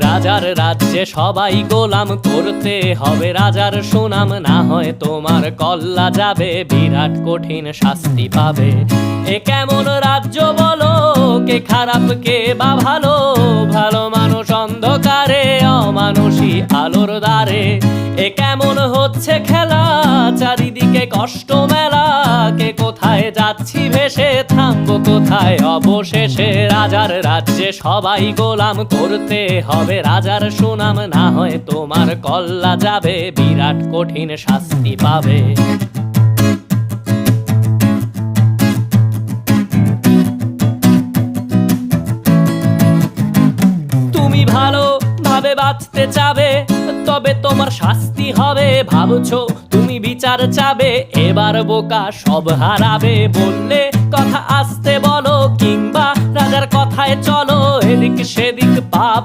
রাজার রাজ্যে সবাই গোলাম, করতে হবে রাজার সুনাম, না হয় তোমার কল্লা যাবে, বিরাট কঠিন শাস্তি পাবে। এ কেমন রাজ্য বলো, কে খারাপ কে বা ভালো, ভালো মানুষ অন্ধকারে, অমানুষী আলোর দ্বারে। এ কেমন হচ্ছে খেলা, চারিদিকে কষ্ট মেলা, কে কোথায় যাচ্ছি ভেসে, থামবো কোথায় অবশেষে। রাজার রাজ্যে সবাই গোলাম, করতে হবে রাজার সুনাম, না হয় তোমার কল্লা যাবে, বিরাট কঠিন শাস্তি পাবে। তুমি ভালো ভাবে বাঁচতে চাবে, তবে তোমার শাস্তি হবে। ভাবছো তুমি বিচার চাবে, এবার বোকা সব হারাবে। বললে কথা আসতে বলো, কিংবা রাজার কথায় চলো, এদিক সেদিক পা